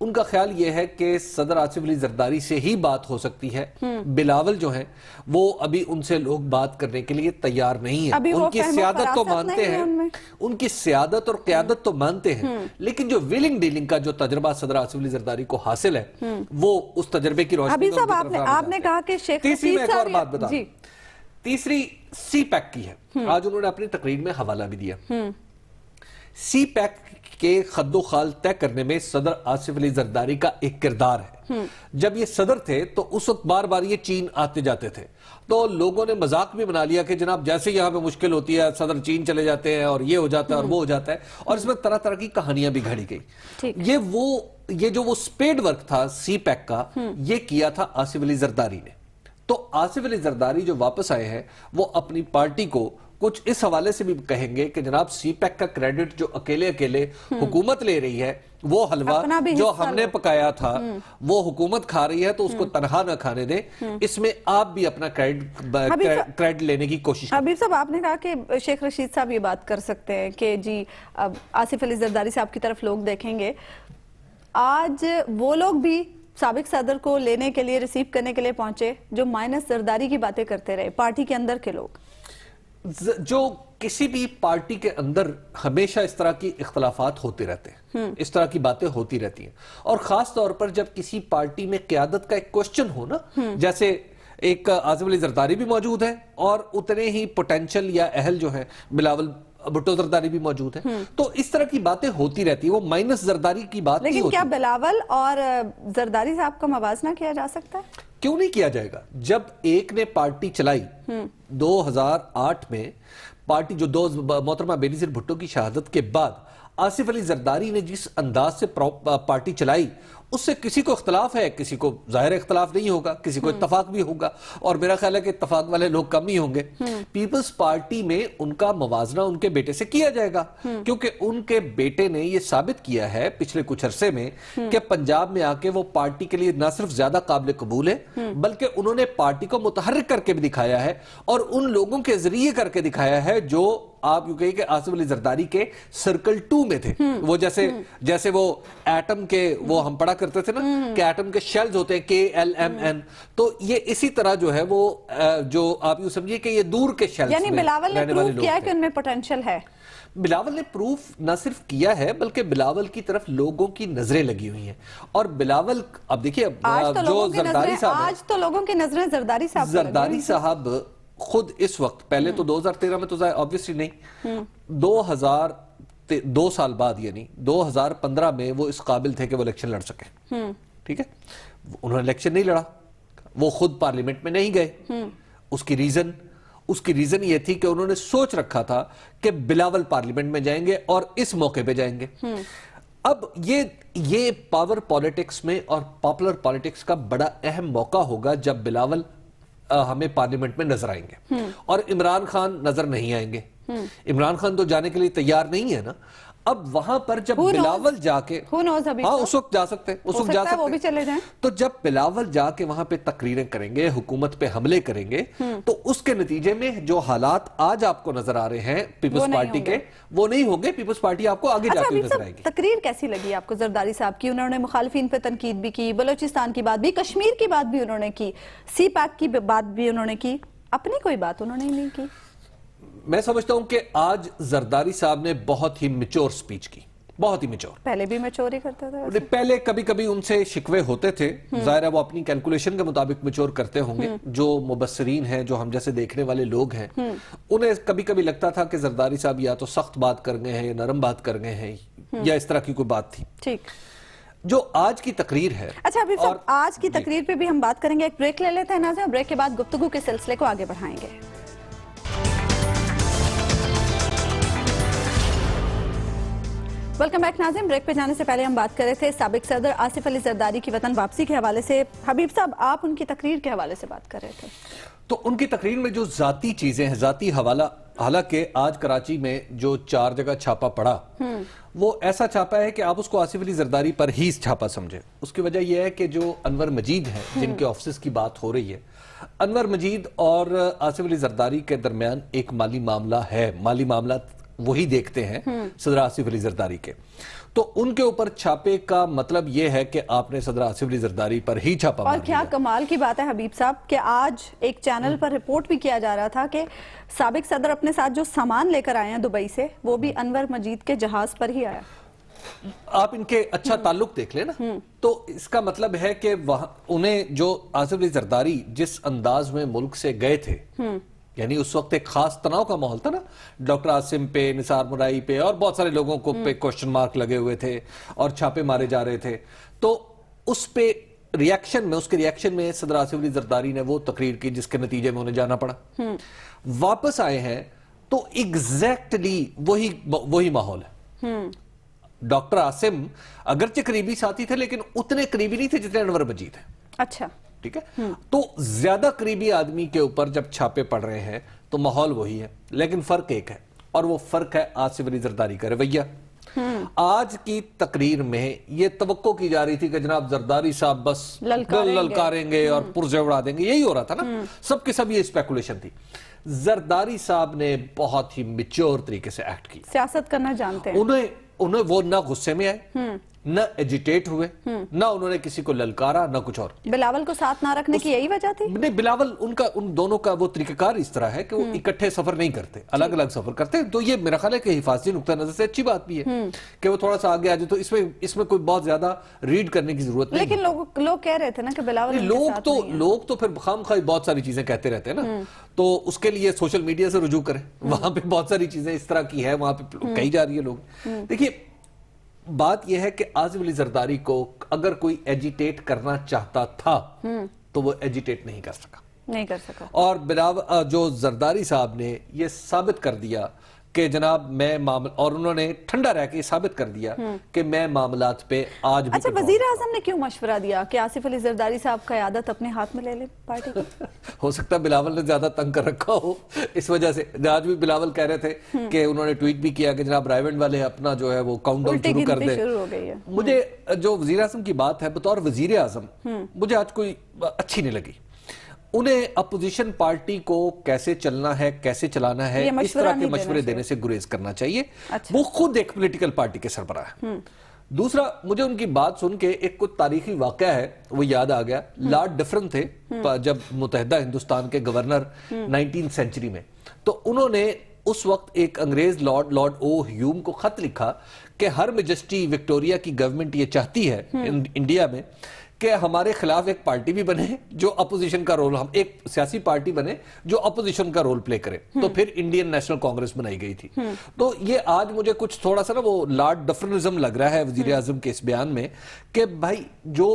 ان کا خیال یہ ہے کہ صدر آصف علی زرداری سے ہی بات ہو سکتی ہے. بلاول جو ہیں وہ ابھی ان سے لوگ بات کرنے کے لیے تیار نہیں ہیں. ان کی سیادت تو مانتے ہیں, ان کی سیادت اور قیادت تو مانتے ہیں, لیکن جو ویلنگ ڈیلنگ کا جو تجربہ صدر آصف علی زرداری کو حاصل ہے وہ اس تجربے کی روشنی میں آپ نے کہا کہ شیخ تیسری میں ایک اور بات بتا, تیسری سی پیک کی ہے. آج انہوں نے اپنی تقریر میں حوالہ بھی دیا. سی پیک کے خد و خال طے کرنے میں صدر آصف علی زرداری کا ایک کردار ہے. جب یہ صدر تھے تو اس وقت بار بار یہ چین آتے جاتے تھے, تو لوگوں نے مذاق بھی بنا لیا کہ جناب جیسے یہاں پہ مشکل ہوتی ہے صدر چین چلے جاتے ہیں اور یہ ہو جاتا ہے اور وہ ہو جاتا ہے, اور اس میں طرح طرح کی کہانیاں بھی گھڑی گئی. یہ جو وہ سپیڈ ورک تھا سی پیک کا, یہ کیا تھا آصف علی زرداری نے. تو آصف علی زرداری جو واپس آئے ہیں وہ اپنی پارٹی کو کچھ اس حوالے سے بھی کہیں گے کہ جناب سی پیک کا کریڈٹ جو اکیلے حکومت لے رہی ہے, وہ حلوہ جو ہم نے پکایا تھا وہ حکومت کھا رہی ہے, تو اس کو تنہا نہ کھانے دیں, اس میں آپ بھی اپنا کریڈٹ لینے کی کوشش کریں. حبیب صاحب, آپ نے کہا کہ شیخ رشید صاحب یہ بات کر سکتے ہیں کہ جی آصف علی زرداری صاحب کی طرف لوگ دیکھیں گے. آج وہ لوگ بھی سابق صدر کو لینے کے لیے ریسیو کرنے کے لیے پہنچے جو مائنس زرداری کی باتیں کرتے رہے, پارٹی کے اندر کے لوگ. جو کسی بھی پارٹی کے اندر ہمیشہ اس طرح کی اختلافات ہوتے رہتے ہیں, اس طرح کی باتیں ہوتی رہتی ہیں, اور خاص طور پر جب کسی پارٹی میں قیادت کا ایک کوشچن ہو نا, جیسے ایک آصف علی زرداری بھی موجود ہے اور اتنے ہی پوٹینشل یا اہل جو ہے بلاول بھٹو زرداری بھی موجود ہے, تو اس طرح کی باتیں ہوتی رہتی ہیں. وہ مائنس زرداری کی بات نہیں ہوتی. لیکن کیا بلاول اور زرداری صاحب کا موازنہ کیا جا سکتا ہے؟ کیوں نہیں کیا جائے گا؟ جب ایک نے پارٹی چلائی 2008 میں, پارٹی جو محترمہ بے نظیر بھٹو کی شہادت کے بعد آصف علی زرداری نے جس انداز سے پارٹی چلائی, اس سے کسی کو اختلاف ہے, کسی کو ظاہر اختلاف نہیں ہوگا, کسی کو اتفاق بھی ہوگا, اور میرا خیال ہے کہ اتفاق والے لوگ کم ہی ہوں گے. پیپلز پارٹی میں ان کا موازنہ ان کے بیٹے سے کیا جائے گا, کیونکہ ان کے بیٹے نے یہ ثابت کیا ہے پچھلے کچھ عرصے میں کہ پنجاب میں آ کے وہ پارٹی کے لیے نہ صرف زیادہ قابل قبول ہے, بلکہ انہوں نے پارٹی کو متحرک کر کے بھی دکھایا ہے, اور ان لوگوں کے ذریعے کر کے دکھایا ہے جو آپ یوں کہیں کہ آصف علی زرداری کے سرکل 2 میں تھے. وہ جیسے وہ ایٹم کے وہ ہم پڑھا کرتے تھے نا کہ ایٹم کے شیلز ہوتے ہیں KLMN, تو یہ اسی طرح جو ہے وہ جو آپ یوں سمجھیے کہ یہ دور کے شیلز, یعنی بلاول نے پروف کیا کہ ان میں پوٹینشل ہے. بلاول نے پروف نہ صرف کیا ہے بلکہ بلاول کی طرف لوگوں کی نظریں لگی ہوئی ہیں. اور بلاول اب دیکھیے جو زرداری صاحب, آج تو لوگوں کی نظریں زرداری صاحب خود اس وقت, پہلے تو 2013 میں تو obviously نہیں, 2 سال بعد یعنی 2015 میں وہ اس قابل تھے کہ وہ الیکشن لڑ سکے. ٹھیک ہے, انہوں نے الیکشن نہیں لڑا, وہ خود پارلیمنٹ میں نہیں گئے. اس کی ریزن یہ تھی کہ انہوں نے سوچ رکھا تھا کہ بلاول پارلیمنٹ میں جائیں گے اور اس موقع پہ جائیں گے. اب یہ پاور پالیٹکس میں اور پاپولر پالیٹکس کا بڑا اہم موقع ہوگا جب بلاول ہمیں پارلیمنٹ میں نظر آئیں گے, اور عمران خان نظر نہیں آئیں گے. عمران خان تو جانے کے لیے تیار نہیں ہے نا. اب وہاں پر جب بلاول جا کے, ہاں اس وقت جا سکتے ہیں, وہ بھی چلے جائیں. تو جب بلاول جا کے وہاں پہ تقریریں کریں گے, حکومت پہ حملے کریں گے, تو اس کے نتیجے میں جو حالات آج آپ کو نظر آ رہے ہیں پیپلز پارٹی کے, وہ نہیں ہوں گے. پیپلز پارٹی آپ کو آگے جا کے نظر آئے گی. تقریر کیسی لگی آپ کو زرداری صاحب کی؟ انہوں نے مخالفین پہ تنقید بھی کی, بلوچستان کی بات بھی, کشمیر کی بات بھی انہوں نے کی, سی پیک کی بات بھی انہوں نے کی, اپنی کوئی بات انہوں نے نہیں کی. میں سمجھتا ہوں کہ آج زرداری صاحب نے بہت ہی میچور سپیچ کی, بہت ہی میچور. پہلے بھی میچور ہی کرتے تھے. پہلے کبھی کبھی ان سے شکوے ہوتے تھے, ظاہر ہے وہ اپنی کیلکولیشن کے مطابق میچور کرتے ہوں گے. جو مبصرین ہیں, جو ہم جیسے دیکھنے والے لوگ ہیں, انہیں کبھی کبھی لگتا تھا کہ زرداری صاحب یا تو سخت بات کر گئے ہیں یا نرم بات کر گئے ہیں, یا اس طرح کی کوئی بات تھی. ٹھیک. جو آج کی تقریر ہے, اچھا حبیب صاحب آج کی تقریر پہ بھی ہم بات کریں گے. ایک بریک لے لیتے ہیں ناظرین, بریک کے بعد گفتگو کے سلسلے کو آگے بڑھائیں گے. ویلکم بیک ناظرین. بریک پہ جانے سے پہلے ہم بات کر رہے تھے سابق صدر آصف علی زرداری کی وطن واپسی کے حوالے سے. حبیب صاحب آپ ان کی تقریر کے حوالے سے بات کر رہے تھے. تو ان کی تقریر میں جو ذاتی چیزیں ہیں, ذاتی حوالہ, حالانکہ آج کراچی میں جو 4 جگہ چھاپا پڑا, وہ ایسا چھاپا ہے کہ آپ اس کو آصف علی زرداری پر ہی چھاپا سمجھے. اس کی وجہ یہ ہے کہ جو انور مجید ہیں, جن کے آفسز کی بات ہو رہی ہے, انور مجید اور آصف علی زرداری کے درمیان ایک مالی معاملہ ہے. مالی معاملات وہی دیکھتے ہیں صدر آصف علی زرداری کے. تو ان کے اوپر چھاپے کا مطلب یہ ہے کہ آپ نے صدر آصف علی زرداری پر ہی چھاپا مار اور کیا کمال کی بات ہے حبیب صاحب کہ آج ایک چینل پر رپورٹ بھی کیا جا رہا تھا کہ سابق صدر اپنے ساتھ جو سامان لے کر آئے ہیں دبئی سے وہ بھی انور مجید کے جہاز پر ہی آیا. آپ ان کے اچھا تعلق دیکھ لیں نا, تو اس کا مطلب ہے کہ انہیں جو آصف علی زرداری جس انداز میں ملک سے گئے تھے, یعنی اس وقت ایک خاص تناؤ کا ماحول تھا نا, ڈاکٹر عاصم پہ, نثار مرائی پہ اور بہت سارے لوگوں کو پہ کوشچن مارک لگے ہوئے تھے اور چھاپے مارے جا رہے تھے, تو اس پہ اس کے ریاکشن میں صدر آصف علی زرداری نے وہ تقریر کی جس کے نتیجے میں انہیں جانا پڑا. واپس آئے ہیں تو ایگزیکٹلی وہی ماحول ہے. ڈاکٹر عاصم اگرچہ قریبی ساتھی تھے لیکن اتنے قریبی نہیں تھے جتنے انور مجید ہیں. اچھا, ٹھیک ہے, تو زیادہ قریبی آدمی کے اوپر جب چھاپے پڑ رہے ہیں تو ماحول وہی ہے, لیکن فرق ایک ہے, اور وہ فرق ہے آصف علی زرداری کا رویہ. آج کی تقریر میں یہ توقع کی جا رہی تھی کہ جناب زرداری صاحب بس للکاریں گے اور پرزے اڑا دیں گے, یہی ہو رہا تھا نا, سب کے سب یہ اسپیکولیشن تھی. زرداری صاحب نے بہت ہی میچور طریقے سے ایکٹ کی, سیاست کرنا جانتے ہیں. انہیں وہ نہ غصے میں آئے, نہ ایجیٹیٹ ہوئے, نہ انہوں نے کسی کو للکارا, نہ کچھ اور. بلاول کو ساتھ نہ رکھنے کی یہی وجہ تھی؟ نہیں, بلاول ان دونوں کا وہ طریقہ کار اس طرح ہے کہ وہ اکٹھے سفر نہیں کرتے, الگ الگ سفر کرتے ہیں. تو یہ میرا خیال ہے کہ حفاظتی نقطہ نظر سے اچھی بات بھی ہے کہ وہ تھوڑا سا آگے آ جائے, تو اس میں کوئی بہت زیادہ ریڈ کرنے کی ضرورت نہیں. لیکن لوگ کہہ رہے تھے نا کہ بلاول لوگ تو پھر خام خواہ بہت ساری چیزیں کہتے رہتے ہیں نا, تو اس کے لیے سوشل میڈیا سے رجوع کریں, وہاں پہ بہت ساری چیزیں اس طرح کی ہے, وہاں پہ کہی جا رہی ہے لوگ. دیکھیے بات یہ ہے کہ آصف علی زرداری کو اگر کوئی ایجیٹیٹ کرنا چاہتا تھا تو وہ ایجیٹیٹ نہیں کر سکا. اور جو زرداری صاحب نے یہ ثابت کر دیا کہ جناب اور انہوں نے ٹھنڈا رہ کے یہ ثابت کر دیا کہ میں معاملات پہ آج بھی. اچھا, وزیر اعظم نے کیوں مشورہ دیا کہ آصف علی زرداری صاحب قیادت اپنے ہاتھ میں لے لیں پارٹی کی؟ ہو سکتا ہے بلاول نے زیادہ تنگ کر رکھا ہو اس وجہ سے. آج بھی بلاول کہہ رہے تھے کہ انہوں نے ٹویٹ بھی کیا کہ جناب رائیونڈ والے اپنا جو ہے وہ کاؤنٹ ڈاؤن شروع کر دیں. مجھے جو وزیر اعظم کی بات ہے بطور وزیر اعظم مجھے آج کوئی اچھی نہیں لگی. انہیں اپوزیشن پارٹی کو کیسے چلنا ہے, کیسے چلانا ہے, اس طرح کے مشورے دینے سے گریز کرنا چاہیے. وہ خود ایک پولیٹیکل پارٹی کے سربراہ ہے. دوسرا, مجھے ان کی بات سن کے ایک کچھ تاریخی واقعہ ہے وہ یاد آ گیا. لارڈ ڈفرن تھے جب متحدہ ہندوستان کے گورنر 19 سینچری میں, تو انہوں نے اس وقت ایک انگریز لارڈ او ہیوم کو خط لکھا کہ ہر میجسٹی وکٹوریا کی گورنمنٹ یہ چاہتی ہے انڈیا میں کہ ہمارے خلاف ایک پارٹی بھی بنے جو اپوزیشن کا رول, ہم ایک سیاسی پارٹی بنے جو اپوزیشن کا رول پلے کرے. تو پھر انڈین نیشنل کانگریس بنائی گئی تھی. تو یہ آج مجھے کچھ تھوڑا سا نا وہ لارڈ ڈفرنزم لگ رہا ہے وزیر اعظم کے اس بیان میں کہ بھائی جو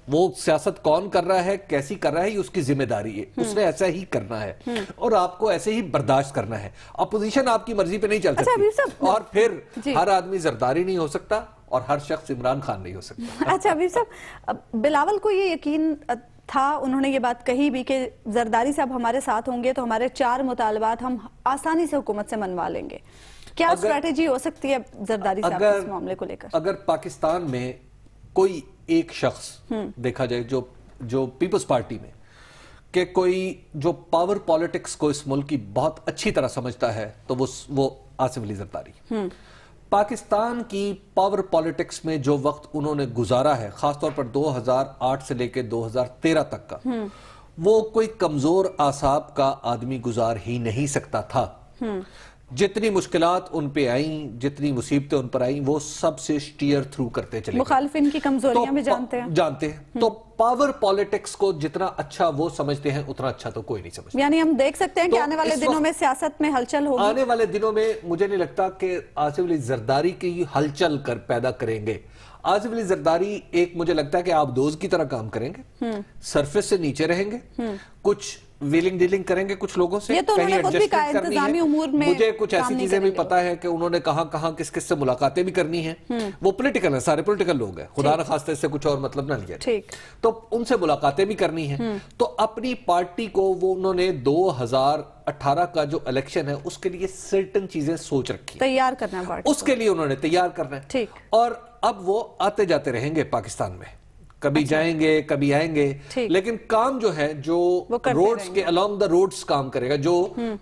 وہ سیاست کون کر رہا ہے, کیسی کر رہا ہے, یہ اس کی ذمہ داری ہے, اس نے ایسا ہی کرنا ہے اور آپ کو ایسے ہی برداشت کرنا ہے. اپوزیشن آپ کی مرضی پہ نہیں چل سکتی, اور پھر ہر آدمی زرداری نہیں ہو سکتا اور ہر شخص عمران خان نہیں ہو سکتا. اچھا حبیب صاحب, بلاول کو یہ یقین تھا, انہوں نے یہ بات کہی بھی کہ زرداری صاحب ہمارے ساتھ ہوں گے تو ہمارے 4 مطالبات ہم آسانی سے حکومت سے منوا لیں گے. کیا اسٹریٹجی ہو سکتی ہے زرداری صاحب اس معاملے کو لے کر؟ اگر پاکستان میں کوئی ایک شخص دیکھا جائے جو پیپلز پارٹی میں کہ کوئی جو پاور پالیٹکس کو اس ملک کی بہت اچھی طرح سمجھتا ہے تو وہ آصف علی زرداری. پاکستان کی پاور پالیٹکس میں جو وقت انہوں نے گزارا ہے, خاص طور پر 2008 سے لے کے 2013 تک کا, وہ کوئی کمزور اعصاب کا آدمی گزار ہی نہیں سکتا تھا. جتنی مشکلات ان پہ آئیں, جتنی مصیبتیں ان پر آئیں, وہ سب سے سٹیئر تھرو کرتے چلے. مخالفین کی کمزوریاں بھی جانتے ہیں. تو پاور پالیٹکس کو جتنا اچھا وہ سمجھتے ہیں اتنا اچھا تو کوئی نہیں سمجھتا. یعنی ہم دیکھ سکتے ہیں کہ آنے والے دنوں میں سیاست میں ہلچل ہوگی. آنے والے دنوں میں مجھے نہیں لگتا کہ آصف علی زرداری کی ہلچل پیدا کریں گے. آصف علی زرداری ایک مجھے لگتا ہے کہ آپ دوز کی طرح کام کریں گے, سرفیس سے نیچے رہیں گے, کچھ ویلنگ ڈیلنگ کریں گے کچھ لوگوں سے, یہ تو انہوں نے خود بھی کہا انتظامی امور میں. مجھے کچھ ایسی چیزیں بھی پتا ہے کہ انہوں نے کہاں کس سے ملاقاتیں بھی کرنی ہیں. وہ پولیٹیکل ہیں, سارے پولیٹیکل لوگ ہیں, خدا نہ خواستہ اس سے کچھ اور مطلب نہ لیا, تو ان سے ملاقاتیں بھی کرنی ہیں. تو اپنی پارٹی کو وہ انہوں نے 2018 کا جو الیکشن ہے اس کے لیے سرٹن چیزیں سوچ رکھی, تیار کرنا ہے پارٹی, اس کے لیے انہوں نے تیار کرنا ہے. اور اب وہ آتے جاتے رہیں گے پاکستان میں, کبھی جائیں گے کبھی آئیں گے, لیکن کام جو ہے جو روڈز کے along the roads کام کرے گا جو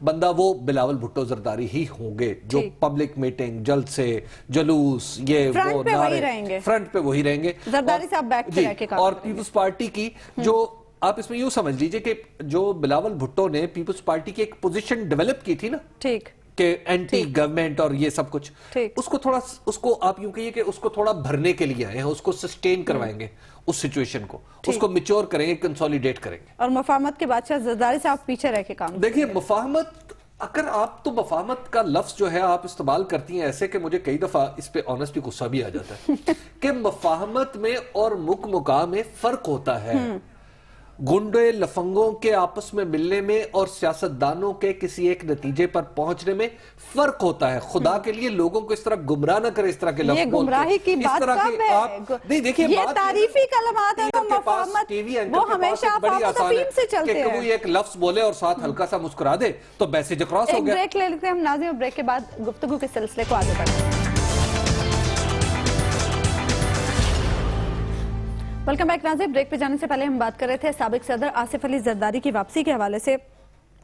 بندہ, وہ بلاول بھٹو زرداری ہی ہوں گے, جو پبلک میٹنگ, جلسے, جلوس, یہ وہ نعرے فرنٹ پہ وہی رہیں گے. زرداری صاحب بیک پہ رہ کے کام. اور پیپلز پارٹی کی جو آپ اس میں یوں سمجھ لیجئے کہ جو بلاول بھٹو نے پیپلز پارٹی کی ایک پوزیشن ڈیولپ کی تھی نا, ٹھیک, کہ اینٹی گورنمنٹ اور یہ سب کچھ, اس کو آپ یوں کہیے کہ اس کو تھوڑا بھرنے کے لیے آئے ہیں, اس کو سسٹین کروائیں گے اس سچویشن کو, اس کو میچور کریں گے, کنسولیڈیٹ کریں گے. اور مفاہمت کے بادشاہ زرداری صاحب پیچھے رہ کے کام. دیکھیے مفاہمت, اگر آپ تو مفاہمت کا لفظ جو ہے آپ استعمال کرتی ہیں ایسے کہ مجھے کئی دفعہ اس پہ آنیسٹلی غصہ بھی آ جاتا ہے کہ مفاہمت میں اور مکا میں فرق ہوتا ہے. گنڈے لفنگوں کے آپس میں ملنے میں اور سیاستدانوں کے کسی ایک نتیجے پر پہنچنے میں فرق ہوتا ہے. خدا کے لیے لوگوں کو اس طرح گمراہ نہ کرے, اس طرح کے لفظ بول کے. یہ گمراہی کی بات کب ہے؟ نہیں دیکھیے, یہ تعریفی کلمات ہیں تو مفاہمت وہ ہمیشہ بڑی آسان ہے سے چلتے ہیں کہ کوئی ایک لفظ بولے اور ساتھ ہلکا سا مسکرا دے تو میسج اکراس ہو گیا. ایک بریک لے لیتے ہیں ہم ناظرین, بریک کے بعد گفتگو کے سلسلے کو آگے بڑھتے ہیں. ویلکم بیک ناظرین. بریک پہ جانے سے پہلے ہم بات کر رہے تھے سابق صدر آصف علی زرداری کی واپسی کے حوالے سے.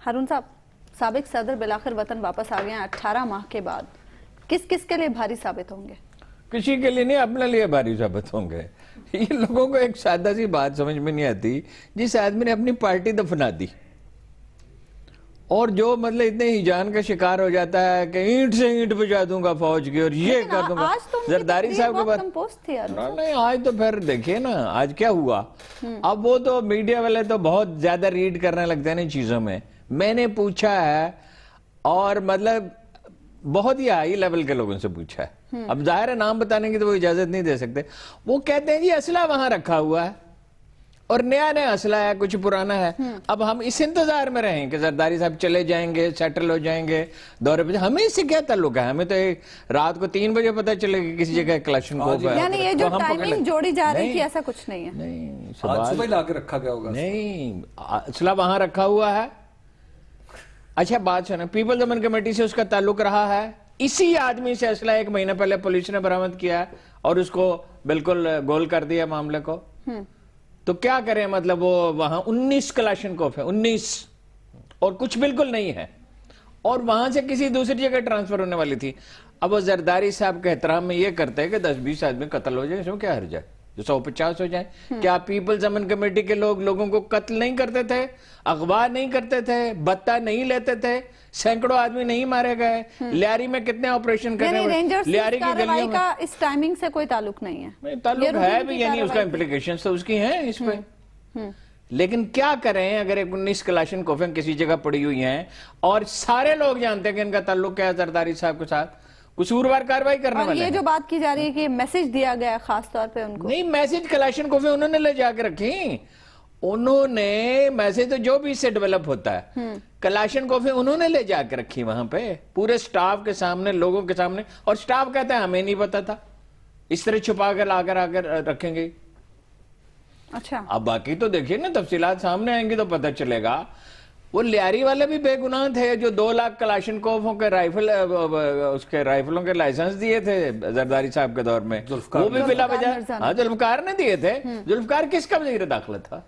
ہارون صاحب, سابق صدر بالآخر وطن واپس آ گئے ہیں 18 ماہ کے بعد, کس کس کے لیے بھاری ثابت ہوں گے؟ کسی کے لیے نہیں, اپنے لیے بھاری ثابت ہوں گے. یہ لوگوں کو ایک سادہ سی بات سمجھ میں نہیں آتی, جس آدمی نے اپنی پارٹی دفنا دی اور جو مطلب اتنے ہیجان کا شکار ہو جاتا ہے کہ اینٹ سے اینٹ بجا دوں گا فوج کی اور یہ کر دوں گا. زرداری صاحب کے بعد نہیں, آج تو پھر دیکھیے نا آج کیا ہوا. اب وہ تو میڈیا والے تو بہت زیادہ ریڈ کرنے لگتے ہیں ان چیزوں میں. میں نے پوچھا ہے اور مطلب بہت ہی ہائی لیول کے لوگوں سے پوچھا ہے. اب ظاہر ہے نام بتانے کی تو وہ اجازت نہیں دے سکتے. وہ کہتے ہیں جی اسلحہ وہاں رکھا ہوا ہے اور نیا نیا اسلحہ ہے, کچھ پرانا ہے. اب ہم اس انتظار میں رہیں کہ زرداری صاحب چلے جائیں گے, سیٹل ہو جائیں گے دورے پہ. ہمیں اس سے کیا تعلق ہے؟ ہمیں تو رات کو 3 بجے پتہ چلے گا کسی جگہ کلاشن کو, یعنی یہ جو ٹائمنگ جوڑی جا رہی تھی ایسا کچھ نہیں ہے. نہیں, صبح لا کے رکھا گیا ہوگا. نہیں, اسلحہ وہاں رکھا ہوا ہے. اچھا بات سنیں, پیپلز امن کمیٹی سے اس کا تعلق رہا ہے. اسی آدمی سے اسلحہ 1 مہینہ پہلے پولیس نے برآمد کیا ہے اور اس کو بالکل گول کر دیا معاملے کو. تو کیا کریں, مطلب وہ وہاں 19 کلاشنکوف ہے, 19 اور کچھ بالکل نہیں ہے, اور وہاں سے کسی دوسری جگہ ٹرانسفر ہونے والی تھی. اب وہ زرداری صاحب کے احترام میں یہ کرتے ہیں کہ 10-20 آدمی قتل ہو جائے, اس میں کیا حرج ہے, جو 150 ہو جائیں. کیا پیپلز امن کمیٹی کے لوگوں کو قتل نہیں کرتے تھے, اغوا نہیں کرتے تھے, بتہ نہیں لیتے تھے, سینکڑوں آدمی نہیں مارے گئے؟ لیاری میں کتنے آپریشن کرنے ہوئے, لیاری کی گلیوں میں. اس ٹائمنگ سے کوئی تعلق نہیں ہے. تعلق ہے بھی, یعنی اس کا امپلیکیشنز تو اس کی ہیں اس پہ. لیکن کیا کریں اگر 19 کلاشنکوفیں کسی جگہ پڑی ہوئی ہیں اور سارے لوگ جانتے ہیں کہ ان کا تعلق کیا ہے زرداری صاحب کے ساتھ, قصوروار کارروائی کرنے والے. یہ جو بات کی جا رہی ہے کہ میسج دیا گیا خاص طور پہ ان کو, نہیں میسج کلاشنکوفیں انہوں نے لے جا کے رکھی. انہوں نے میسج تو جو بھی اس سے ڈیولپ ہوتا ہے, کلاشنکوفیں انہوں نے لے جا کے رکھی وہاں پہ پورے سٹاف کے سامنے, لوگوں کے سامنے, اور سٹاف کہتا ہے ہمیں نہیں پتا تھا. اس طرح چھپا کر لا کر آ کر رکھیں گے. اچھا اب باقی تو دیکھیے نا, تفصیلات سامنے آئیں گی تو پتہ چلے گا. وہ لیاری والے بھی بے گناہ تھے جو 2 لاکھ کلاشنکوفوں کے اس کے رائفلوں کے لائسنس دیے تھے زرداری صاحب کے دور میں, وہ بھی بلا وجہ. ہاں ذوالفقار نے دیے تھے. ذوالفقار کس کا وزیر داخلہ تھا,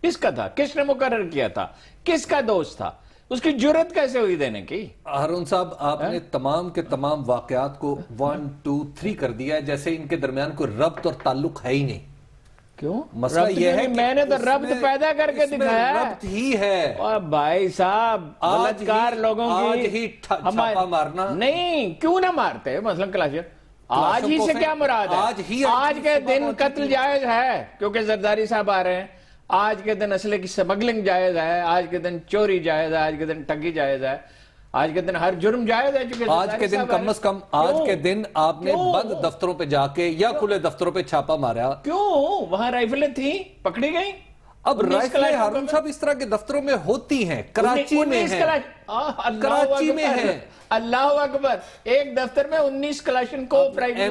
کس کا تھا, کس نے مقرر کیا تھا, کس کا دوست تھا, اس کی جرت کیسے ہوئی دینے کی؟ ہارون صاحب آپ نے تمام کے تمام واقعات کو 1 2 3 کر دیا ہے جیسے ان کے درمیان کوئی ربط اور تعلق ہے ہی نہیں. کیوں؟ مسئلہ یہ ہے میں نے تو ربط پیدا کر کے دکھایا. ربط ہی ہے. اور بھائی صاحب بلاتکار لوگوں کی آج ہی چھاپا مارنا نہیں, کیوں نہ مارتے مثلا کلاشن, آج ہی سے کیا مراد ہے؟ آج کے دن قتل جائز ہے کیونکہ زرداری صاحب آ رہے ہیں. آج کے دن اسلحے کی سمگلنگ جائز ہے, آج کے دن چوری جائز ہے, آج کے دن ٹھگی جائز ہے, آج کے دن ہر جرم جائز ہے. آج کے دن کم از کم آج کے دن آپ نے بند دفتروں پہ جا کے یا کھلے دفتروں پہ چھاپا مارا. کیوں؟ وہاں رائفلیں تھیں, پکڑی گئیں. اب رائفلیں ہارون صاحب اس طرح کے دفتروں میں ہوتی ہیں, کراچی میں ہیں, کراچی میں ہیں. اللہ اکبر, ایک دفتر میں 19 کلاشنکوف رائفلیں.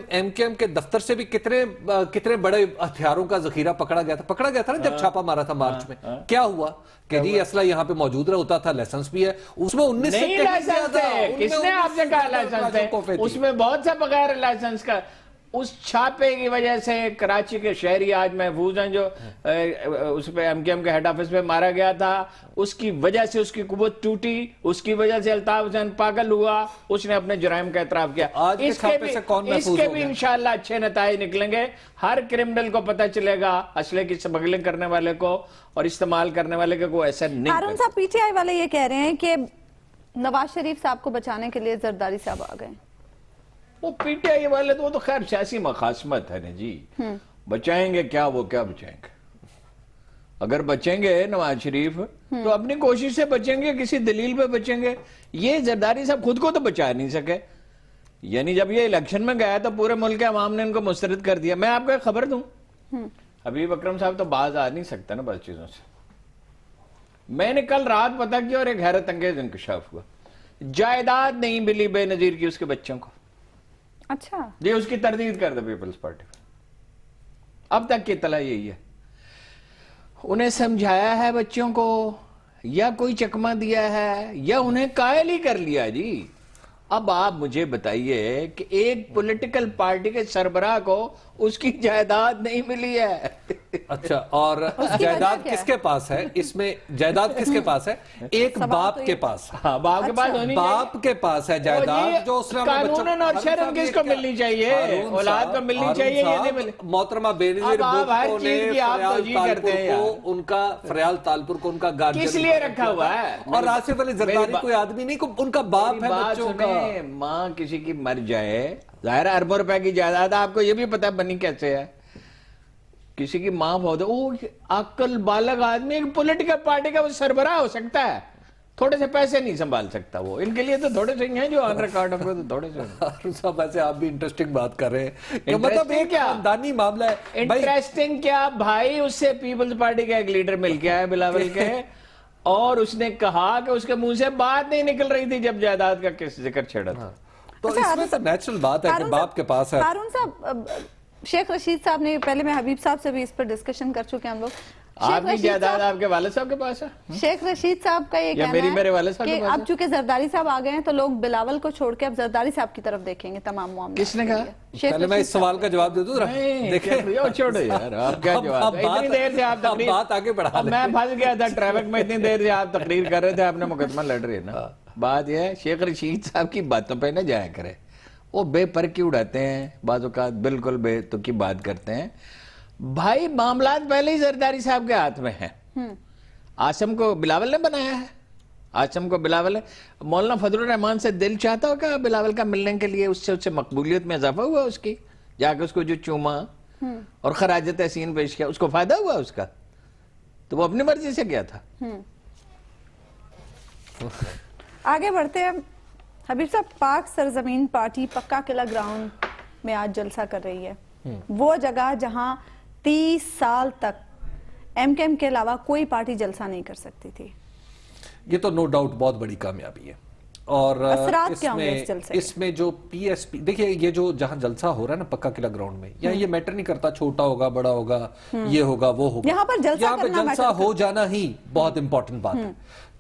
ایم کے ایم کے دفتر سے بھی کتنے بڑے ہتھیاروں کا ذخیرہ پکڑا گیا تھا نا جب چھاپا مارا تھا مارچ میں. کیا ہوا کہ جی اسلحہ یہاں پہ موجود ہوتا تھا, لائسنس بھی ہے اس میں 19 نہیں. لائسنس ہے, کس نے آپ سے کہا لائسنس ہے؟ اس میں بہت سے بغیر لائسنس کا اس چھاپے کی وجہ سے کراچی کے شہری آج محفوظ ہیں جو اس پہ ایم کے ایم کے ہیڈ آفس پہ مارا گیا تھا، اس کی وجہ سے اس کی قوت ٹوٹی، اس کی وجہ سے الطاف حسین پاگل ہوا، اس نے اپنے جرائم کا اعتراف کیا. آج کے چھاپے سے کون محفوظ اس کے ہو بھی گیا؟ انشاءاللہ اچھے نتائج نکلیں گے. ہر کرمنل کو پتہ چلے گا اسلحے کی سمگلنگ کرنے والے کو اور استعمال کرنے والے کو کوئی ایسا نہیں ہارون صاحب پی ٹی آئی والے یہ کہہ رہے ہیں کہ نواز شریف صاحب کو بچانے کے لیے زرداری صاحب آ گئے. وہ پی ٹی آئی والے تو وہ تو خیر سیاسی مخاصمت ہے نا جی. بچائیں گے کیا، وہ کیا بچائیں گے؟ اگر بچیں گے نواز شریف تو اپنی کوشش سے بچیں گے، کسی دلیل پہ بچیں گے. یہ زرداری صاحب خود کو تو بچا نہیں سکے. یعنی جب یہ الیکشن میں گیا تو پورے ملک کے عوام نے ان کو مسترد کر دیا. میں آپ کو ایک خبر دوں، حبیب اکرم صاحب تو باز آ نہیں سکتا نا بعض چیزوں سے. میں نے کل رات پتا کیا اور ایک حیرت انگیز انکشاف ہوا. جائیداد نہیں ملی بے نظیر کی اس کے بچوں کو. اچھا یہ اس کی تردید کر دے پیپلز پارٹی. اب تک کی اطلاع یہی ہے. انہیں سمجھایا ہے بچوں کو، یا کوئی چکمہ دیا ہے، یا انہیں قائل ہی کر لیا جی. اب آپ مجھے بتائیے کہ ایک پولیٹیکل پارٹی کے سربراہ کو اس کی جائیداد نہیں ملی ہے. اچھا، اور جائیداد کس کے پاس ہے؟ اس میں جائیداد کس کے پاس ہے؟ ایک باپ کے پاس. ہاں، باپ کے پاس ہونی چاہیے. باپ کے پاس ہے جائیداد جو اس نے اپنے بچوں قانوناً اور شرعاً کس کو ملنی چاہیے؟ اولاد کو ملنی چاہیے، یہ نہیں ملے. محترمہ بینظیر بھٹو نے ان کا فریال تالپور کو ان کا گارڈین کس لیے رکھا ہوا ہے؟ اور آصف علی زرداری کوئی آدمی نہیں، ان کا باپ ہے بچوں کا. ماں کسی کی مر جائے، ظاہر اربوں روپے کی جائیداد، آپ کو یہ بھی پتہ بنی کیسے ہے. کسی کی ماں بہت ہے، وہ عقل بالغ آدمی ایک پولیٹیکل پارٹی کا وہ سربراہ ہو سکتا ہے. تھوڑے سے پیسے نہیں سنبھال سکتا وہ. ان کے لیے تو تھوڑے سے ہی ہیں جو آن ریکارڈ ہم کو تو تھوڑے سے. ہارون صاحب ایسے آپ بھی انٹرسٹنگ بات کر رہے ہیں. مطلب ایک خاندانی معاملہ ہے. انٹرسٹنگ کیا بھائی، اس سے پیپلز پارٹی کا ایک لیڈر مل کے آیا بلاول کے، اور اس نے کہا کہ اس کے منہ سے بات نہیں نکل رہی تھی جب جائیداد کا کس ذکر چھیڑا تھا. تو اس میں تو نیچرل بات ہے کہ باپ کے پاس ہے. ہارون صاحب، شیخ رشید صاحب نے، پہلے میں حبیب صاحب سے بھی اس پر ڈسکشن کر چکے ہیں ہم لوگ. آپ کی جائیداد آپ کے والد صاحب کے پاس ہے؟ شیخ رشید صاحب کا یہ کہنا ہے کہ اب چونکہ زرداری صاحب آ گئے ہیں تو لوگ بلاول کو چھوڑ کے اب زرداری صاحب کی طرف دیکھیں گے تمام معاملے. کس نے کہا؟ پہلے میں اس سوال کا جواب دے دوں. دیکھیں چھوڑو یار، آپ کیا جواب. اتنی دیر سے آپ تقریر، بات آگے بڑھا لیں. میں پھنس گیا تھا ٹریفک میں، اتنی دیر سے آپ تقریر کر رہے تھے، آپ نے مقدمہ لڑ رہے ہیں نا. بات یہ ہے شیخ رشید صاحب کی باتوں پہ نہ جایا کرے. وہ بے پر کی اڑاتے ہیں، بعض اوقات بالکل بے تو کی بات کرتے ہیں. بھائی معاملات پہلے ہی زرداری صاحب کے ہاتھ میں ہیں. آسم کو بلاول نے بنایا ہے. آسم کو بلاول، مولانا فضل الرحمان سے دل چاہتا ہو کہ بلاول کا ملنے کے لیے اس سے مقبولیت میں اضافہ ہوا. اس کی جا کے اس کو جو چوما اور خراج تحسین پیش کیا، اس کو فائدہ ہوا اس کا؟ تو وہ اپنی مرضی سے گیا تھا. آگے بڑھتے ہیں. حبیب صاحب، پاک سرزمین پارٹی پکا قلعہ گراؤنڈ میں آج جلسہ کر رہی ہے. وہ جگہ جہاں 30 سال تک ایم کے ایم کے علاوہ کوئی پارٹی جلسہ نہیں کر سکتی تھی. یہ تو نو ڈاؤٹ بہت بڑی کامیابی ہے. اور اثرات کیا ہوں گے اس جلسے؟ اس میں جو پی ایس پی، دیکھیں یہ جو جہاں جلسہ ہو رہا ہے نا پکا قلعہ گراؤنڈ میں، یہاں یہ میٹر نہیں کرتا چھوٹا ہوگا بڑا ہوگا یہ ہوگا وہ ہوگا. یہاں پر جلسہ ہو جانا ہی بہت امپورٹنٹ بات ہے.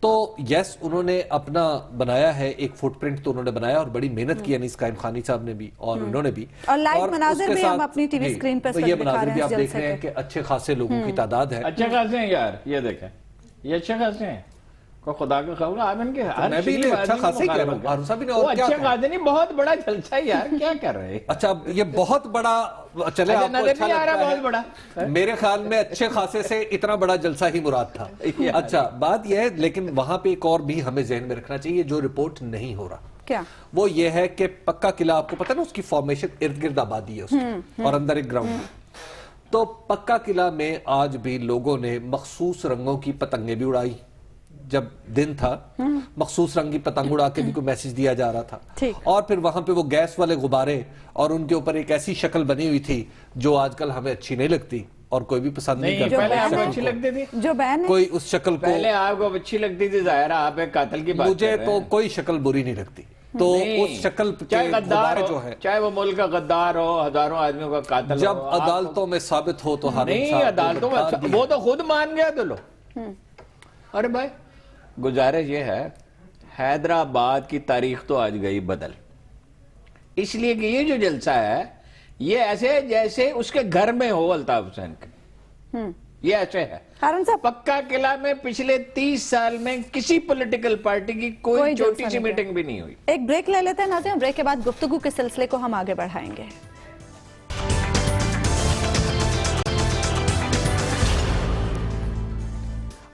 تو یس، انہوں نے اپنا بنایا ہے ایک فٹ پرنٹ، تو انہوں نے بنایا اور بڑی محنت کی، انیس قائم خانی صاحب نے بھی اور انہوں نے بھی. اور لائیو مناظر بھی ہم اپنی ٹی وی سکرین پر یہ مناظر بھی آپ دیکھ رہے ہیں کہ اچھے خاصے لوگوں کی تعداد ہے. اچھے خاصے ہیں یار، یہ دیکھیں یہ اچھے خاصے ہیں. کو خدا کا خبر آپ ان کے میں بھی اچھا خاصا ہی کہہ رہا ہوں. ہارون صاحب نے اور کیا اچھے خاصے نہیں، بہت بڑا جلسہ ہے یار، کیا کر رہے ہیں؟ اچھا یہ بہت بڑا چلے آپ کو اچھا لگتا بہت بڑا. میرے خیال میں اچھے خاصے سے اتنا بڑا جلسہ ہی مراد تھا. اچھا بات یہ ہے، لیکن وہاں پہ ایک اور بھی ہمیں ذہن میں رکھنا چاہیے جو رپورٹ نہیں ہو رہا. کیا؟ وہ یہ ہے کہ پکا قلعہ، آپ کو پتہ نا اس کی فارمیشن ارد گرد آبادی ہے اس کی اور اندر ایک گراؤنڈ. تو پکا قلعہ میں آج بھی لوگوں نے مخصوص رنگوں کی پتنگیں بھی اڑائی. جب دن تھا مخصوص رنگ کی پتنگ اڑا کے بھی کوئی میسج دیا جا رہا تھا. اور پھر وہاں پہ وہ گیس والے غبارے اور ان کے اوپر ایک ایسی شکل بنی ہوئی تھی جو آج کل ہمیں اچھی نہیں لگتی اور کوئی بھی پسند نہیں کرتا. پہلے آپ کو اچھی لگتی تھی جو بین کوئی اس شکل کو، پہلے آپ کو اچھی لگتی تھی، ظاہر آپ ایک قاتل کی بات کر رہے ہیں. مجھے تو کوئی شکل بری نہیں لگتی. تو اس شکل چاہے غدار ہو، چاہے وہ ملک کا غدار ہو، ہزاروں آدمیوں کا قاتل ہو، جب عدالتوں میں ثابت ہو تو نہیں، عدالتوں میں وہ تو خود مان گیا تو لو. ارے بھائی گزارش یہ ہے، حیدرآباد کی تاریخ تو آج گئی بدل، اس لیے کہ یہ جو جلسہ ہے یہ ایسے جیسے اس کے گھر میں ہو الطاف حسین کے، یہ ایسے ہے۔ ہارون صاحب، پکا قلعہ میں پچھلے 30 سال میں کسی پولیٹیکل پارٹی کی کوئی چھوٹی سی میٹنگ بھی نہیں ہوئی۔ ایک بریک لے لیتے ہیں ناظرین، بریک کے بعد گفتگو کے سلسلے کو ہم آگے بڑھائیں گے۔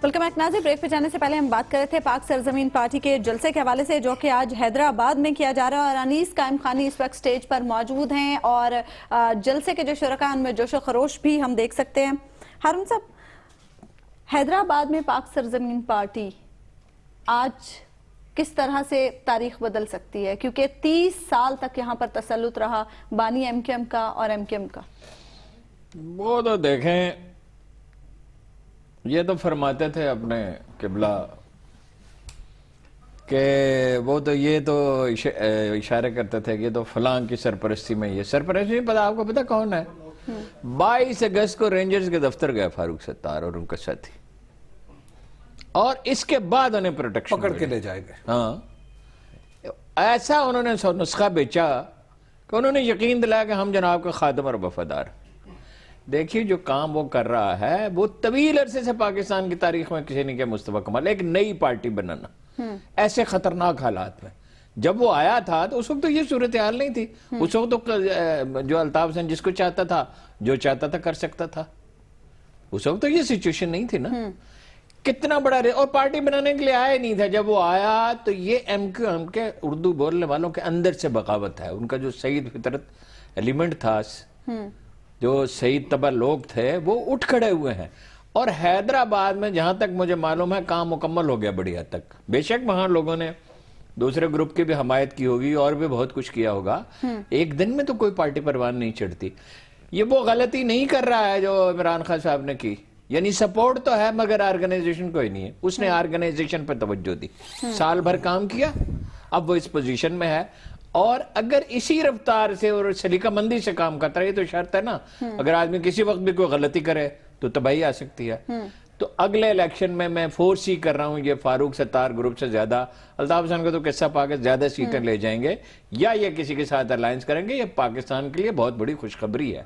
ویلکم بیک ناظرین، بریک پہ جانے سے پہلے ہم بات کر رہے تھے پاک سرزمین پارٹی کے جلسے کے حوالے سے جو کہ آج حیدرآباد میں کیا جا رہا ہے، اور انیس قائم خانی اس وقت سٹیج پر موجود ہیں اور جلسے کے جو شرکاء ان میں جوش و خروش بھی ہم دیکھ سکتے ہیں۔ ہارون صاحب، حیدرآباد میں پاک سرزمین پارٹی آج کس طرح سے تاریخ بدل سکتی ہے؟ کیونکہ 30 سال تک یہاں پر تسلط رہا بانی ایم کیو ایم کا اور ایم کیو ایم کا۔ وہ تو دیکھیں، یہ تو فرماتے تھے اپنے قبلہ کہ وہ تو یہ تو اشارے کرتے تھے کہ یہ تو فلاں کی سرپرستی میں، یہ سرپرستی نہیں پتا، آپ کو پتا کون ہے؟ 22 اگست کو رینجرز کے دفتر گئے فاروق ستار اور ان کا ساتھی، اور اس کے بعد انہیں پروٹیکشن پکڑ کے لے جائے گئے۔ ہاں، ایسا انہوں نے نسخہ بیچا کہ انہوں نے یقین دلایا کہ ہم جناب کا خادم اور وفادار۔ دیکھیے جو کام وہ کر رہا ہے وہ طویل عرصے سے پاکستان کی تاریخ میں کسی نے کیا مصطفیٰ کمال، ایک نئی پارٹی بنانا ایسے خطرناک حالات میں۔ جب وہ آیا تھا تو اس وقت تو یہ صورتحال نہیں تھی، اس وقت تو جو الطاف حسین جس کو چاہتا تھا، جو چاہتا تھا کر سکتا تھا، اس وقت تو یہ سچویشن نہیں تھی نا۔ کتنا بڑا اور پارٹی بنانے کے لیے آیا نہیں تھا، جب وہ آیا تو یہ ایم کیو ایم کے اردو بولنے والوں کے اندر سے بغاوت ہے، ان کا جو سعید فطرت ایلیمنٹ تھا، جو سعید طبع لوگ تھے وہ اٹھ کھڑے ہوئے ہیں۔ اور حیدرآباد میں جہاں تک مجھے معلوم ہے کام مکمل ہو گیا بڑی حد تک، بے شک وہاں لوگوں نے دوسرے گروپ کی بھی حمایت کی ہوگی اور بھی بہت کچھ کیا ہوگا، ایک دن میں تو کوئی پارٹی پروان نہیں چڑھتی۔ یہ وہ غلطی نہیں کر رہا ہے جو عمران خان صاحب نے کی، یعنی سپورٹ تو ہے مگر آرگنائزیشن کوئی نہیں ہے، اس نے آرگنائزیشن پہ توجہ دی، سال بھر کام کیا، اب وہ اس پوزیشن میں ہے۔ اور اگر اسی رفتار سے اور سلیقہ مندی سے کام کرتا رہے تو شرط ہے نا، اگر آدمی کسی وقت بھی کوئی غلطی کرے تو تباہی آ سکتی ہے۔ تو اگلے الیکشن میں میں فورس ہی کر رہا ہوں یہ فاروق ستار گروپ سے زیادہ الطاف حسین کو تو قصہ پا کے زیادہ سیٹیں لے جائیں گے، یا یہ کسی کے ساتھ الائنس کریں گے۔ یہ پاکستان کے لیے بہت بڑی خوشخبری ہے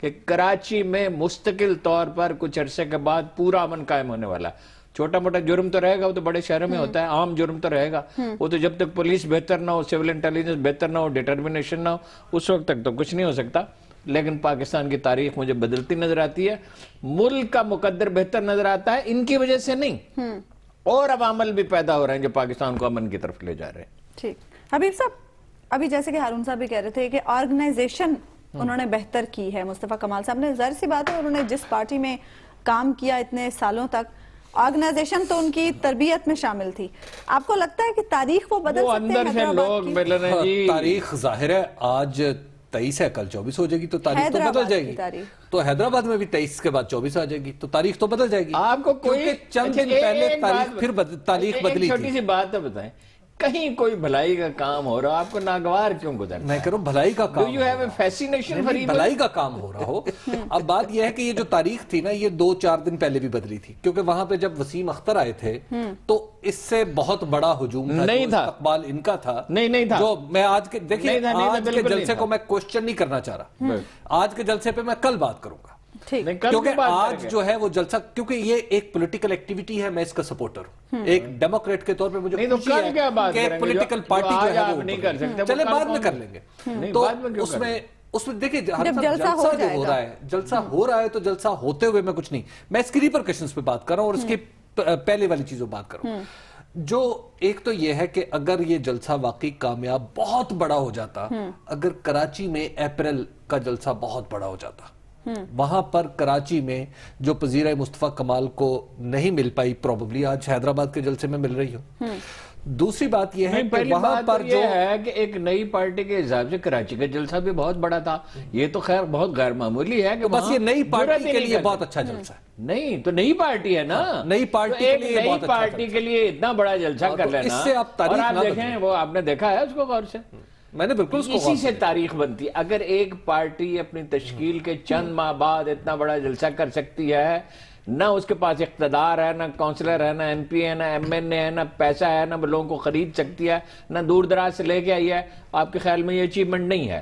کہ کراچی میں مستقل طور پر کچھ عرصے کے بعد پورا امن قائم ہونے والا ہے۔ چھوٹا موٹا جرم تو رہے گا، وہ تو بڑے شہروں میں ہوتا ہے، عام جرم تو رہے گا، وہ تو جب تک پولیس بہتر نہ ہو، سول انٹیلیجنس بہتر نہ ہو، ڈٹرمنیشن نہ ہو، اس وقت تک تو کچھ نہیں ہو سکتا۔ لیکن پاکستان کی تاریخ مجھے بدلتی نظر آتی ہے، ملک کا مقدر بہتر نظر آتا ہے ان کی وجہ سے نہیں، اور عوامل بھی پیدا ہو رہے ہیں جو پاکستان کو امن کی طرف لے جا رہے ہیں۔ ٹھیک، حبیب صاحب، ابھی جیسے کہ ہارون صاحب بھی کہہ رہے تھے کہ آرگنائزیشن انہوں نے بہتر کی ہے، مصطفیٰ کمال صاحب نے، ظاہر سی بات ہے انہوں نے جس پارٹی میں کام کیا اتنے سالوں تک، آرگنائزیشن تو ان کی تربیت میں شامل تھی۔ آپ کو لگتا ہے کہ تاریخ وہ بدل سکتے ہیں اندر سے لوگ مل رہے ہیں جی؟ تاریخ ظاہر ہے آج 23 ہے، کل 24 ہو جائے گی تو تاریخ تو بدل جائے گی۔ تو حیدرآباد میں بھی 23 کے بعد 24 آ جائے گی تو تاریخ تو بدل جائے گی۔ آپ کو کوئی چند دن پہلے تاریخ بدلی تھی، چھوٹی سی بات تو بتائیں، کہیں کوئی بھلائی کا کام ہو رہا، آپ کو ناگوار کیوں گزرتا ہے؟ میں کہہ رہا ہوں بھلائی کا کام، بھلائی کا کام ہو رہا ہو۔ اب بات یہ ہے کہ یہ جو تاریخ تھی نا، یہ 2-4 دن پہلے بھی بدلی تھی، کیونکہ وہاں پہ جب وسیم اختر آئے تھے تو اس سے بہت بڑا ہجوم تھا، نہیں تھا، استقبال ان کا تھا، نہیں تھا، جو میں آج کے دیکھیں آج کے جلسے کو میں کوشچن نہیں کرنا چاہ رہا، آج کے جلسے پہ میں کل بات کروں گا، کیونکہ آج جو ہے وہ جلسہ، کیونکہ یہ ایک پولیٹیکل ایکٹیویٹی ہے، میں اس کا سپورٹر ہوں، ایک ڈیموکریٹ کے طور پہ مجھے خوشی ہے کہ ایک پولیٹیکل پارٹی جو ہے وہ نہیں کر سکتے، چلے بعد میں کر لیں گے۔ تو اس میں دیکھیں جلسہ ہو رہا ہے، جلسہ ہو رہا ہے تو جلسہ ہوتے ہوئے میں کچھ نہیں، میں اس کی ریپرکشنز پہ بات کر رہا ہوں اور اس کی پہلے والی چیزوں بات کر رہا ہوں۔ جو ایک تو یہ ہے کہ اگر یہ جلسہ واقعی کامیاب بہت بڑا ہو جاتا، اگر کراچی میں اپریل کا جلسہ بہت بڑا ہو جاتا، وہاں پر کراچی میں جو پذیرہ مصطفیٰ کمال کو نہیں مل پائی، پروبیبلی آج حیدرآباد کے جلسے میں مل رہی ہوں۔ دوسری بات یہ ہے کہ وہاں پر جو ہے کہ ایک نئی پارٹی کے حساب سے کراچی کا جلسہ بھی بہت بڑا تھا، یہ تو خیر بہت غیر معمولی ہے کہ بس یہ نئی پارٹی کے لیے بہت اچھا جلسہ ہے۔ نہیں تو نئی پارٹی ہے نا، نئی پارٹی کے لیے نئی پارٹی کے لیے اتنا بڑا جلسہ کر لینا، اس سے آپ تاریخ اور آپ دیکھیں وہ آپ نے دیکھا ہے اس کو غور سے، میں نے بالکل اس کو اسی سے تاریخ بنتی ہے۔ اگر ایک پارٹی اپنی تشکیل کے چند ماہ بعد اتنا بڑا جلسہ کر سکتی ہے، نہ اس کے پاس اقتدار ہے، نہ کونسلر ہے، نہ ایم پی ہے، نہ ایم این اے ہے، نہ پیسہ ہے، نہ لوگوں کو خرید سکتی ہے، نہ دور دراز سے لے کے آئی ہے، آپ کے خیال میں یہ اچیومنٹ نہیں ہے؟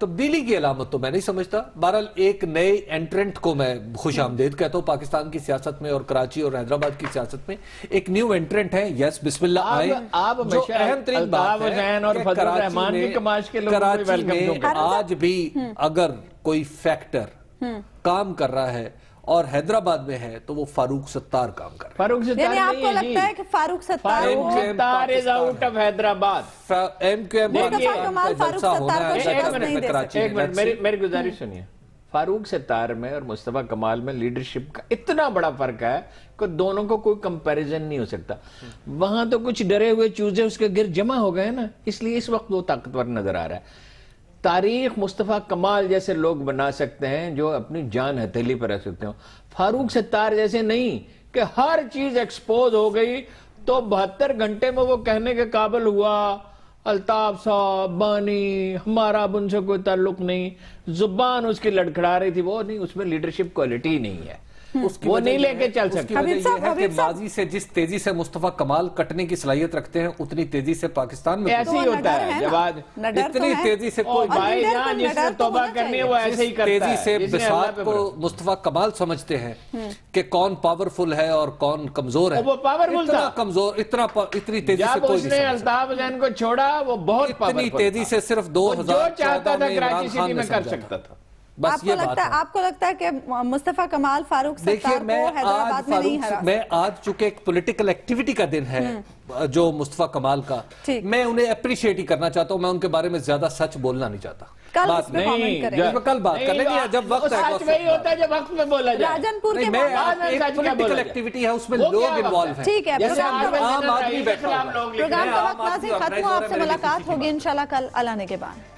تبدیلی کی علامت تو میں نہیں سمجھتا. بہرحال ایک نئے انٹرنٹ کو میں خوش آمدید کہتا ہوں پاکستان کی سیاست میں اور کراچی اور حیدرآباد کی سیاست میں. ایک نیو انٹرنٹ ہے, یس بسم اللہ آئے. آپ جو ہمیشہ اہم ترین بات الطاف حسین اور ہے کہ فضل کراچی الرحمان کی میں- کماش کے لوگوں کو کراچی ویلکم میں کیوں کرتے ہیں؟ آج بھی اگر کوئی فیکٹر کام کر رہا ہے اور حیدرآباد میں ہے تو وہ فاروق ستار کام کر رہا فاروق ستار یعنی آپ نہیں کو ہے جی. لگتا ہے کہ فاروق ستار فاروق کو Sattar is out of Hyderabad. ہے. ایم کیو ایم مصطفیٰ کمال فاروق ستار کو شکست نہیں دے سکتے. ایک منٹ میری گزارش سنیے. فاروق ستار میں اور مصطفیٰ کمال میں لیڈرشپ کا اتنا بڑا فرق ہے کہ دونوں کو کوئی کمپیریزن نہیں ہو سکتا. وہاں تو کچھ ڈرے ہوئے چوزے اس کے گرد جمع ہو گئے نا, اس لیے اس وقت وہ طاقتور نظر آ رہا ہے. تاریخ مصطفیٰ کمال جیسے لوگ بنا سکتے ہیں جو اپنی جان ہتھیلی پر رکھ سکتے ہوں. فاروق ستار جیسے نہیں کہ ہر چیز ایکسپوز ہو گئی تو 72 گھنٹے میں وہ کہنے کے قابل ہوا الطاف صاحب بانی ہمارا اب ان سے کوئی تعلق نہیں. زبان اس کی لڑکھڑا رہی تھی, وہ نہیں, اس میں لیڈرشپ کوالٹی نہیں ہے, وہ نہیں لے کے چل اس کی سکتے. وجہ یہ ہے کہ ماضی سے جس تیزی سے مصطفیٰ کمال کٹنے کی صلاحیت رکھتے ہیں اتنی تیزی سے پاکستان میں ایسے ہی ہوتا ہے جب آج اتنی تیزی سے کوئی بھائی جان جس نے توبہ کرنی ہے وہ ایسے ہی کرتا ہے. تیزی سے جس نے اللہ بساط پہ کو مصطفیٰ کمال سمجھتے ہیں کہ کون پاورفل ہے اور کون کمزور ہے. وہ پاورفل اتنا تھا, کمزور, اتنی تیزی سے جب کوئی اس نے نہیں الطاف حسین کو چھوڑا وہ بہت اتنی پاورفل تیزی سے صرف جو چاہتا 2014 تھا میں کراچی عمران سٹی خان میں نے کر سمجھا سکتا تھا. بس یہ بات ہے. آپ کو لگتا ہے کہ مصطفیٰ کمال فاروق دیکھیے ستار میں کو حیدرآباد میں نہیں ہرا میں آج چونکہ ایک پولیٹیکل ایکٹیویٹی کا دن ہے جو مصطفیٰ کمال کا, میں انہیں اپریشیٹ ہی کرنا چاہتا ہوں. میں ان کے بارے میں زیادہ سچ بولنا نہیں چاہتا. کل بات اس پہ کامنٹ کریں اس میں کل بات کر لیں گے جب وقت ہے. سچ وہی ہوتا ہے جب وقت میں بولا جائے. راجن پور کے میں معاملات میں ایک پولیٹیکل ایکٹیویٹی ہے اس میں لوگ انوالو ہیں. ٹھیک ہے, جیسے پروگرام عام آدمی بیٹھا ہوا ہے. کا وقت ناظرین ختم ہوا, آپ سے ملاقات ہوگی انشاءاللہ کل اعلان کے بعد.